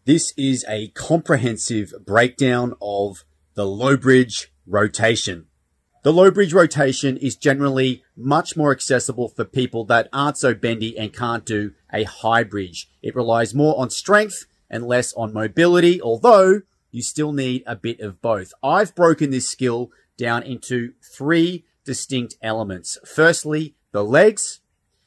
This is a comprehensive breakdown of the low bridge rotation. The low bridge rotation is generally much more accessible for people that aren't so bendy and can't do a high bridge. It relies more on strength and less on mobility, although you still need a bit of both. I've broken this skill down into 3 distinct elements. Firstly, the legs.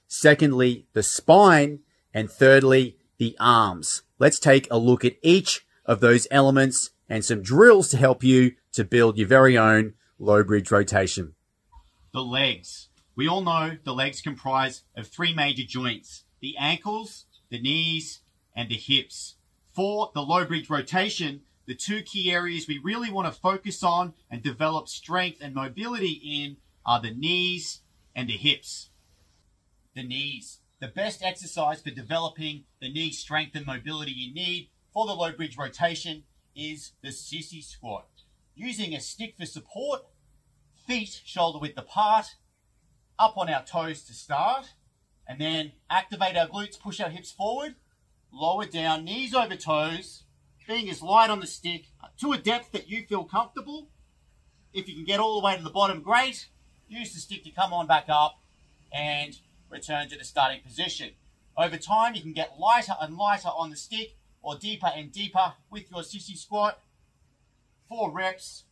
Secondly, the spine. And thirdly, the arms. Let's take a look at each of those elements and some drills to help you to build your very own low bridge rotation. The legs. We all know the legs comprise of 3 major joints: the ankles, the knees, and the hips. For the low bridge rotation, the 2 key areas we really want to focus on and develop strength and mobility in are the knees and the hips. The knees. The best exercise for developing the knee strength and mobility you need for the low bridge rotation is the sissy squat. Using a stick for support, feet shoulder width apart, up on our toes to start, and then activate our glutes, push our hips forward, lower down, knees over toes, being as light on the stick to a depth that you feel comfortable. If you can get all the way to the bottom, great. Use the stick to come on back up and return to the starting position. Over time, you can get lighter and lighter on the stick or deeper and deeper with your sissy squat. 4 reps.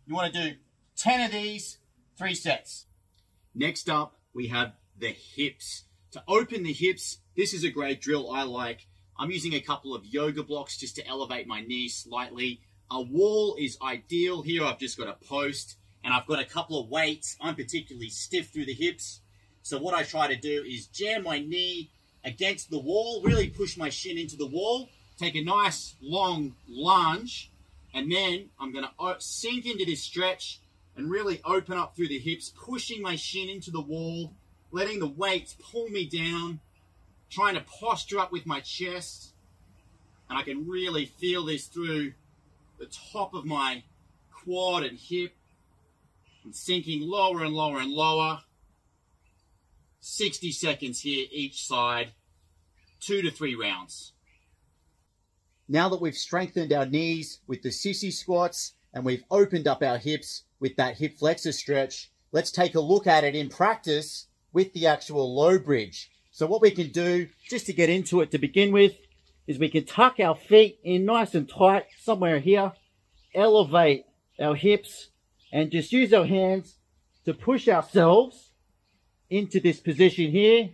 You want to do 10 of these, 3 sets. Next up, we have the hips. To open the hips, this is a great drill I like. I'm using a couple of yoga blocks just to elevate my knees slightly. A wall is ideal. Here I've just got a post and I've got a couple of weights. I'm particularly stiff through the hips. So what I try to do is jam my knee against the wall, really push my shin into the wall, take a nice long lunge, and then I'm going to sink into this stretch and really open up through the hips, pushing my shin into the wall, letting the weights pull me down, trying to posture up with my chest. And I can really feel this through the top of my quad and hip. And sinking lower and lower and lower. 60 seconds here each side, 2 to 3 rounds. Now that we've strengthened our knees with the sissy squats and we've opened up our hips with that hip flexor stretch, let's take a look at it in practice with the actual low bridge. So what we can do, just to get into it to begin with, is we can tuck our feet in nice and tight somewhere here, elevate our hips, and just use our hands to push ourselves into this position here.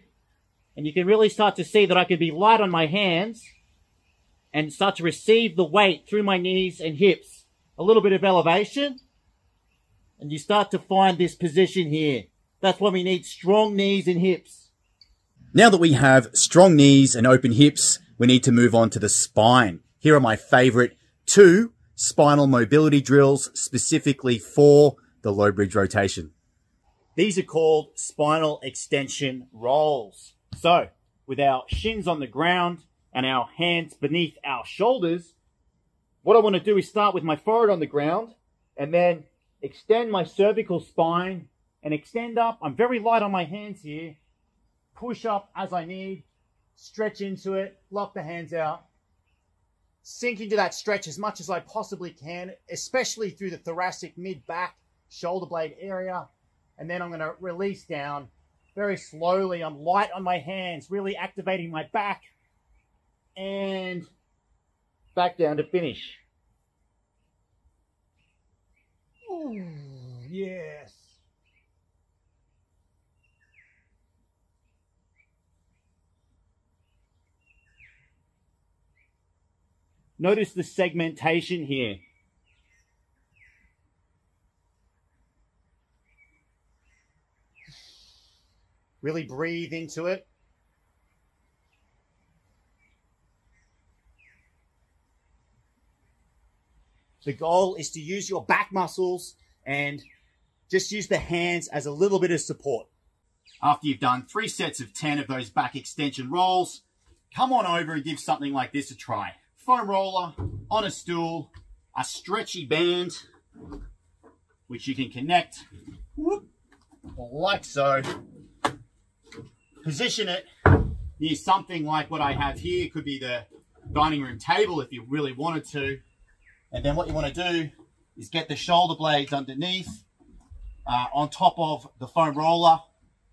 And you can really start to see that I can be light on my hands and start to receive the weight through my knees and hips. A little bit of elevation. And you start to find this position here. That's why we need strong knees and hips. Now that we have strong knees and open hips, we need to move on to the spine. Here are my favorite 2 spinal mobility drills specifically for the low bridge rotation. These are called spinal extension rolls. So with our shins on the ground and our hands beneath our shoulders, what I want to do is start with my forehead on the ground and then extend my cervical spine and extend up. I'm very light on my hands here. Push up as I need, stretch into it, lock the hands out. Sink into that stretch as much as I possibly can, especially through the thoracic, mid-back, shoulder blade area. And then I'm going to release down very slowly. I'm light on my hands, really activating my back. And back down to finish. Ooh, yes. Notice the segmentation here. Really breathe into it. The goal is to use your back muscles and just use the hands as a little bit of support. After you've done 3 sets of 10 of those back extension rolls, come on over and give something like this a try. Foam roller on a stool, a stretchy band, which you can connect, like so. Position it near something like what I have here. It could be the dining room table if you really wanted to. And then what you want to do is get the shoulder blades underneath, on top of the foam roller,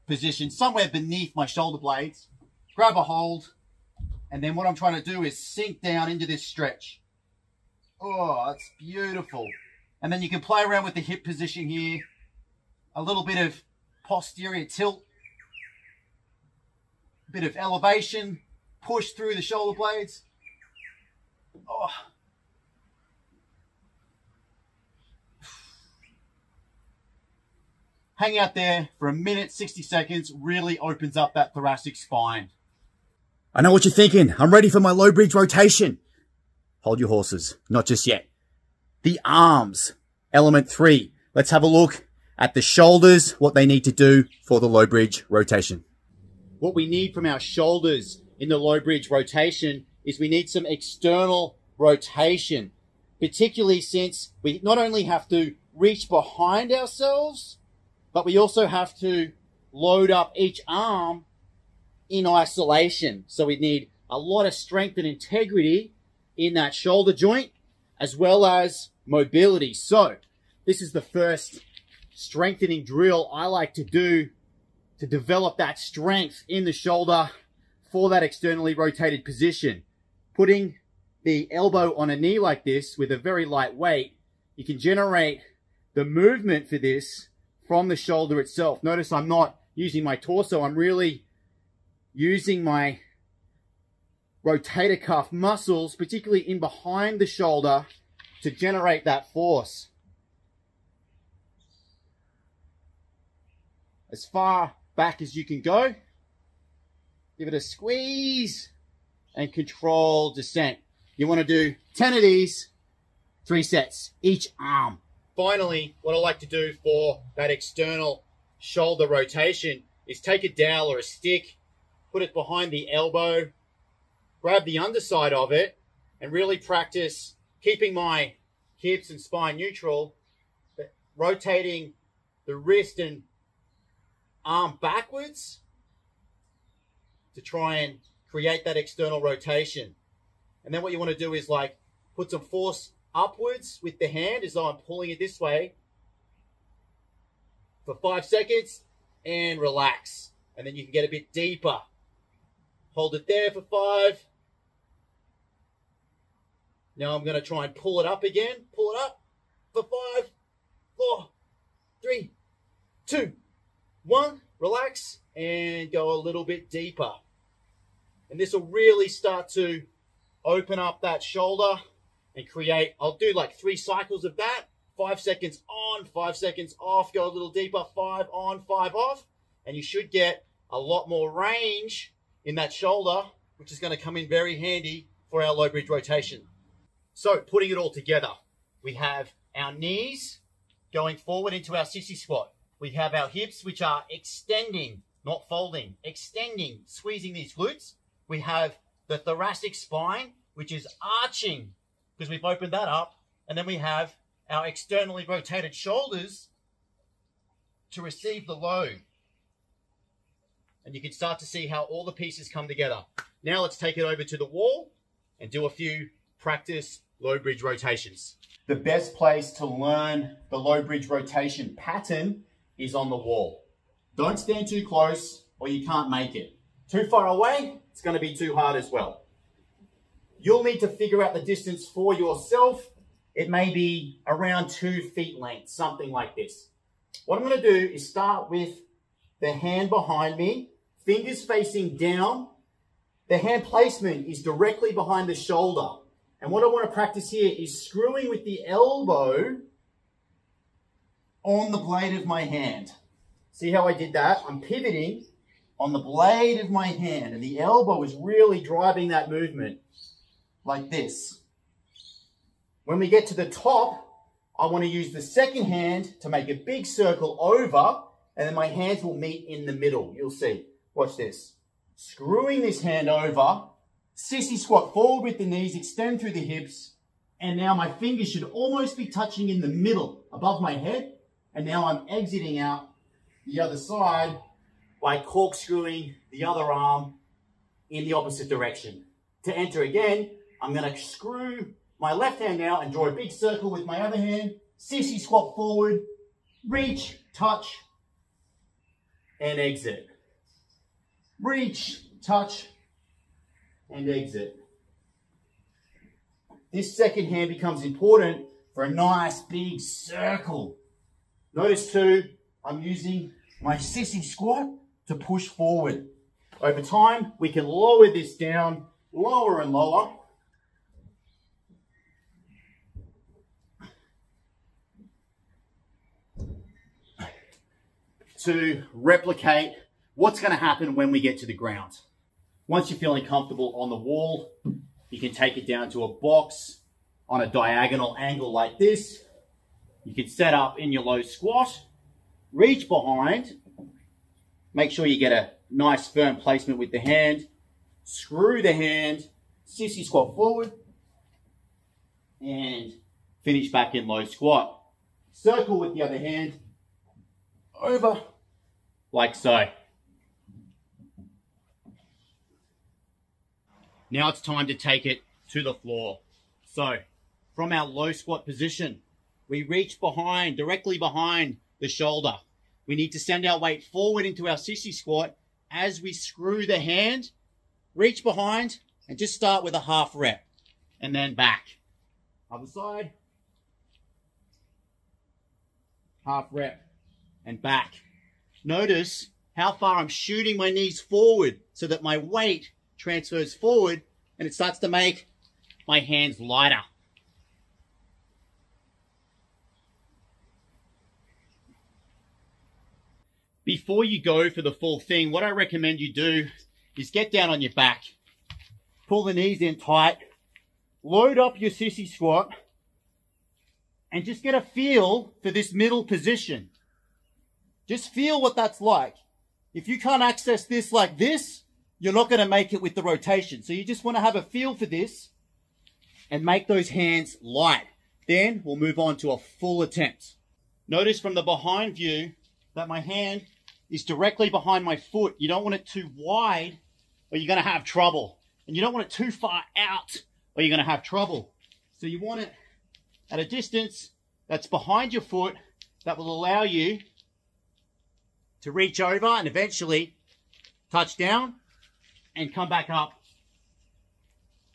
positioned somewhere beneath my shoulder blades. Grab a hold, and then what I'm trying to do is sink down into this stretch. Oh, it's beautiful. And then you can play around with the hip position here. A little bit of posterior tilt, a bit of elevation, push through the shoulder blades. Oh. Hang out there for a minute, 60 seconds, really opens up that thoracic spine. I know what you're thinking. I'm ready for my low bridge rotation. Hold your horses, not just yet. The arms, element 3. Let's have a look at the shoulders, what they need to do for the low bridge rotation. What we need from our shoulders in the low bridge rotation is we need some external rotation, particularly since we not only have to reach behind ourselves, but we also have to load up each arm in isolation. So we need a lot of strength and integrity in that shoulder joint, as well as mobility. So this is the first strengthening drill I like to do to develop that strength in the shoulder for that externally rotated position. Putting the elbow on a knee like this with a very light weight, you can generate the movement for this from the shoulder itself. Notice I'm not using my torso, I'm really using my rotator cuff muscles, particularly in behind the shoulder, to generate that force. As far back as you can go, give it a squeeze, and control descent. You want to do 10 of these, 3 sets, each arm. Finally, what I like to do for that external shoulder rotation is take a dowel or a stick, put it behind the elbow, grab the underside of it, and really practice keeping my hips and spine neutral, but rotating the wrist and arm backwards to try and create that external rotation. And then what you want to do is like put some force upwards with the hand as though I'm pulling it this way for 5 seconds and relax. And then you can get a bit deeper. Hold it there for 5. Now I'm going to try and pull it up again. Pull it up for 5, 4, 3, 2, 1. Relax and go a little bit deeper. And this will really start to open up that shoulder and create, I'll do like 3 cycles of that. 5 seconds on, 5 seconds off, go a little deeper, 5 on, 5 off. And you should get a lot more range in that shoulder, which is going to come in very handy for our low bridge rotation. So putting it all together, we have our knees going forward into our sissy squat. We have our hips, which are extending, not folding, extending, squeezing these glutes. We have the thoracic spine, which is arching because we've opened that up. And then we have our externally rotated shoulders to receive the load. And you can start to see how all the pieces come together. Now let's take it over to the wall and do a few practice low bridge rotations. The best place to learn the low bridge rotation pattern is on the wall. Don't stand too close or you can't make it. Too far away, it's going to be too hard as well. You'll need to figure out the distance for yourself. It may be around 2 feet length, something like this. What I'm going to do is start with the hand behind me, fingers facing down. The hand placement is directly behind the shoulder. And what I want to practice here is screwing with the elbow on the blade of my hand. See how I did that? I'm pivoting on the blade of my hand, and the elbow is really driving that movement like this. When we get to the top, I want to use the second hand to make a big circle over, and then my hands will meet in the middle. You'll see. Watch this. Screwing this hand over, sissy squat forward with the knees, extend through the hips, and now my fingers should almost be touching in the middle above my head, and now I'm exiting out the other side by corkscrewing the other arm in the opposite direction. To enter again, I'm going to screw my left hand now and draw a big circle with my other hand. Sissy squat forward, reach, touch, and exit. Reach, touch, and exit. This second hand becomes important for a nice big circle. Notice too, I'm using my sissy squat to push forward. Over time, we can lower this down, lower and lower. To replicate what's going to happen when we get to the ground. Once you're feeling comfortable on the wall, you can take it down to a box on a diagonal angle like this. You can set up in your low squat, reach behind, make sure you get a nice firm placement with the hand, screw the hand, sissy squat forward, and finish back in low squat. Circle with the other hand, over, like so. Now it's time to take it to the floor. So, from our low squat position, we reach behind, directly behind the shoulder. We need to send our weight forward into our sissy squat as we screw the hand, reach behind, and just start with a half rep, and then back. Other side, half rep, and back. Notice how far I'm shooting my knees forward so that my weight transfers forward and it starts to make my hands lighter. Before you go for the full thing, what I recommend you do is get down on your back, pull the knees in tight, load up your sissy squat, and just get a feel for this middle position. Just feel what that's like. If you can't access this like this, you're not going to make it with the rotation. So you just want to have a feel for this and make those hands light. Then we'll move on to a full attempt. Notice from the behind view that my hand is directly behind my foot. You don't want it too wide or you're going to have trouble. And you don't want it too far out or you're going to have trouble. So you want it at a distance that's behind your foot that will allow you to reach over and eventually touch down and come back up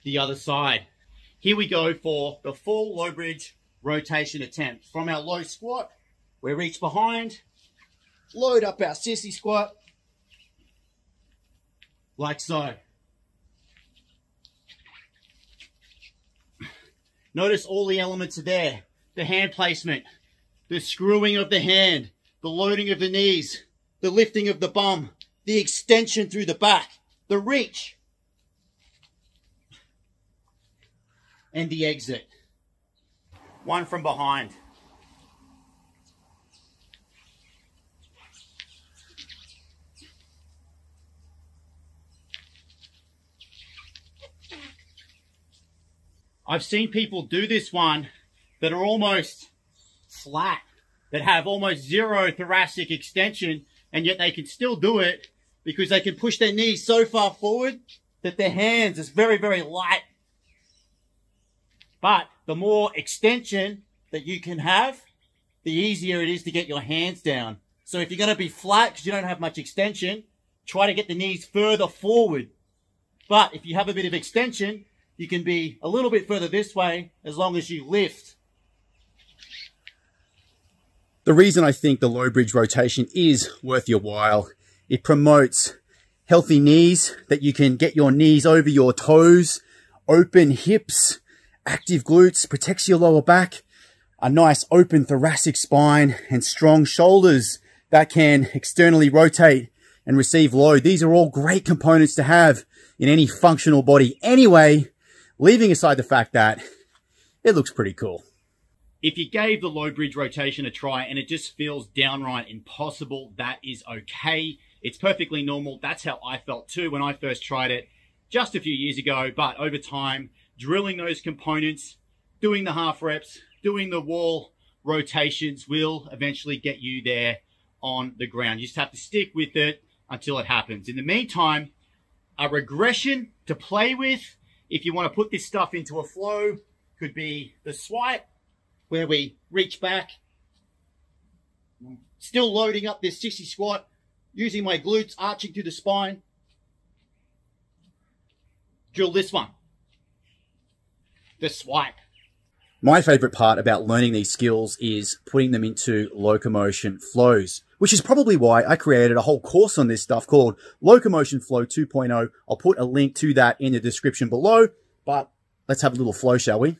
the other side. Here we go for the full low bridge rotation attempt. From our low squat, we reach behind, load up our sissy squat, like so. Notice all the elements are there. The hand placement, the screwing of the hand, the loading of the knees, the lifting of the bum, the extension through the back, the reach, and the exit. One from behind. I've seen people do this one that are almost flat, that have almost zero thoracic extension, and yet they can still do it because they can push their knees so far forward that their hands is very, very light. But the more extension that you can have, the easier it is to get your hands down. So if you're going to be flat because you don't have much extension, try to get the knees further forward. But if you have a bit of extension, you can be a little bit further this way as long as you lift. The reason I think the low bridge rotation is worth your while, it promotes healthy knees, that you can get your knees over your toes, open hips, active glutes, protects your lower back, a nice open thoracic spine, and strong shoulders that can externally rotate and receive load. These are all great components to have in any functional body anyway, leaving aside the fact that it looks pretty cool. If you gave the low bridge rotation a try and it just feels downright impossible, that is okay. It's perfectly normal. That's how I felt too when I first tried it just a few years ago. But over time, drilling those components, doing the half reps, doing the wall rotations will eventually get you there on the ground. You just have to stick with it until it happens. In the meantime, a regression to play with. If you want to put this stuff into a flow, could be the swipe, where we reach back, still loading up this sissy squat, using my glutes, arching to the spine. Drill this one, the swipe. My favorite part about learning these skills is putting them into locomotion flows, which is probably why I created a whole course on this stuff called Locomotion Flow 2.0. I'll put a link to that in the description below, but let's have a little flow, shall we?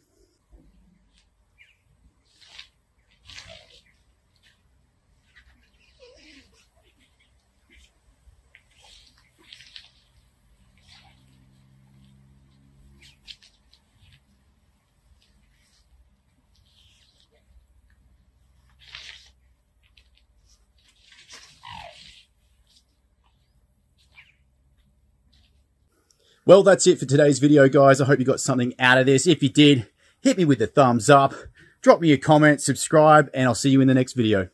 Well, that's it for today's video, guys. I hope you got something out of this. If you did, hit me with a thumbs up, drop me a comment, subscribe, and I'll see you in the next video.